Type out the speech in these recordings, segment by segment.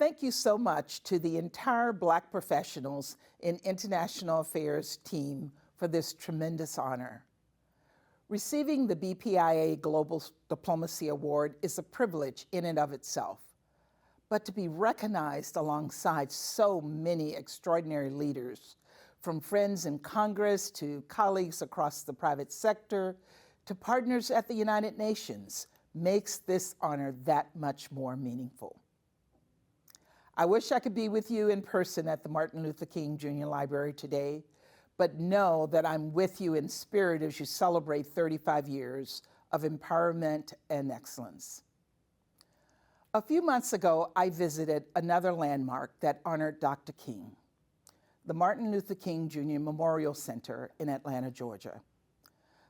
Thank you so much to the entire Black professionals in International Affairs team for this tremendous honor. Receiving the BPIA Global Diplomacy Award is a privilege in and of itself, but to be recognized alongside so many extraordinary leaders, from friends in Congress to colleagues across the private sector to partners at the United Nations, makes this honor that much more meaningful. I wish I could be with you in person at the Martin Luther King Jr. Library today, but know that I'm with you in spirit as you celebrate 35 years of empowerment and excellence. A few months ago, I visited another landmark that honored Dr. King, the Martin Luther King Jr. Memorial Center in Atlanta, Georgia.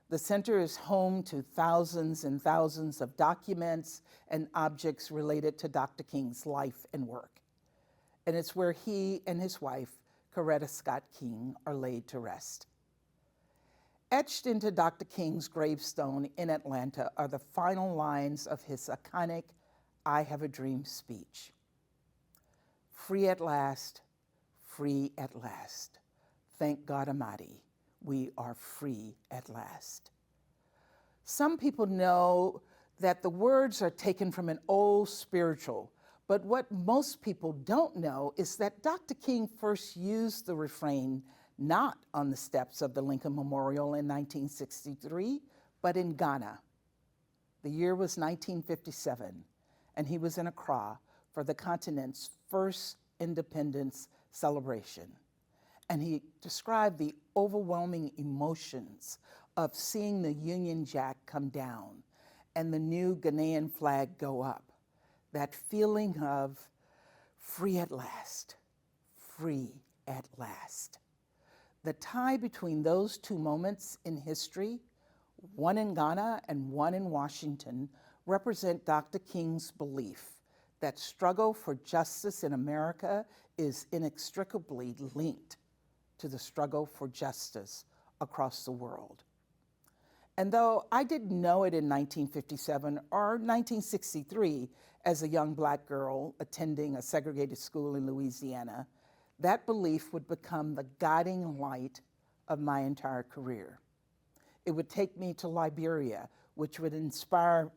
The center is home to thousands and thousands of documents and objects related to Dr. King's life and work. And it's where he and his wife, Coretta Scott King, are laid to rest. Etched into Dr. King's gravestone in Atlanta are the final lines of his iconic "I Have a Dream" speech. Free at last, free at last. Thank God Almighty, we are free at last. Some people know that the words are taken from an old spiritual, but what most people don't know is that Dr. King first used the refrain not on the steps of the Lincoln Memorial in 1963, but in Ghana. The year was 1957, and he was in Accra for the continent's first independence celebration. And he described the overwhelming emotions of seeing the Union Jack come down and the new Ghanaian flag go up. That feeling of free at last, free at last. The tie between those two moments in history, one in Ghana and one in Washington, represent Dr. King's belief that struggle for justice in America is inextricably linked to the struggle for justice across the world. And though I didn't know it in 1957 or 1963 as a young Black girl attending a segregated school in Louisiana, that belief would become the guiding light of my entire career. It would take me to Liberia, which would inspire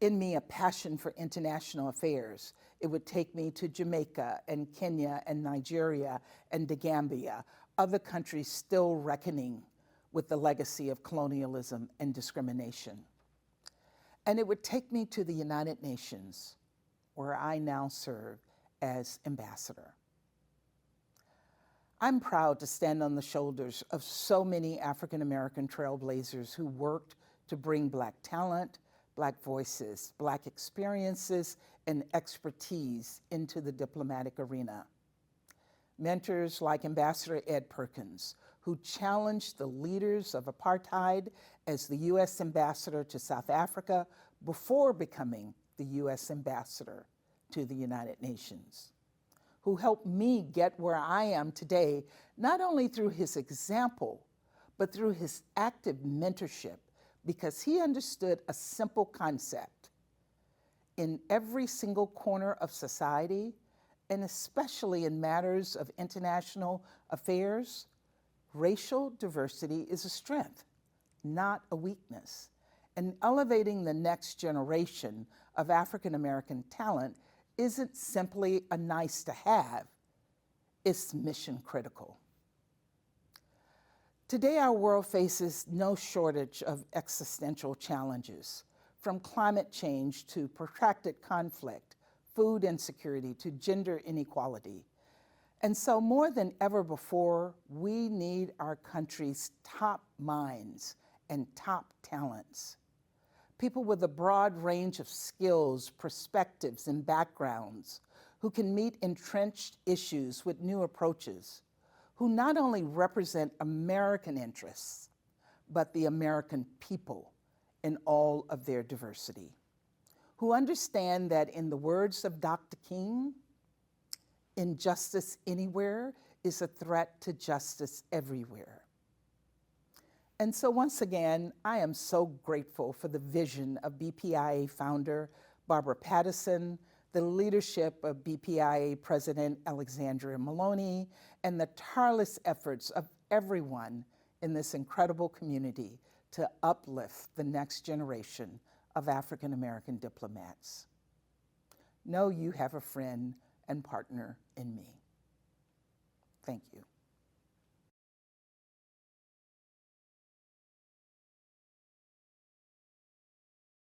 in me a passion for international affairs. It would take me to Jamaica and Kenya and Nigeria and the Gambia, other countries still reckoning with the legacy of colonialism and discrimination. And it would take me to the United Nations, where I now serve as ambassador. I'm proud to stand on the shoulders of so many African American trailblazers who worked to bring Black talent, Black voices, Black experiences, and expertise into the diplomatic arena. Mentors like Ambassador Ed Perkins, who challenged the leaders of apartheid as the U.S. ambassador to South Africa before becoming the U.S. ambassador to the United Nations, who helped me get where I am today, not only through his example, but through his active mentorship, because he understood a simple concept. In every single corner of society, and especially in matters of international affairs, racial diversity is a strength, not a weakness. And elevating the next generation of African American talent isn't simply a nice to have, it's mission critical. Today, our world faces no shortage of existential challenges, from climate change to protracted conflict, food insecurity to gender inequality. And so more than ever before, we need our country's top minds and top talents. People with a broad range of skills, perspectives, and backgrounds who can meet entrenched issues with new approaches, who not only represent American interests, but the American people in all of their diversity, who understand that, in the words of Dr. King, injustice anywhere is a threat to justice everywhere. And so once again, I am so grateful for the vision of BPIA founder Barbara Patterson, the leadership of BPIA President Alexandria Maloney, and the tireless efforts of everyone in this incredible community to uplift the next generation of African American diplomats. Know you have a friend and partner in me. Thank you.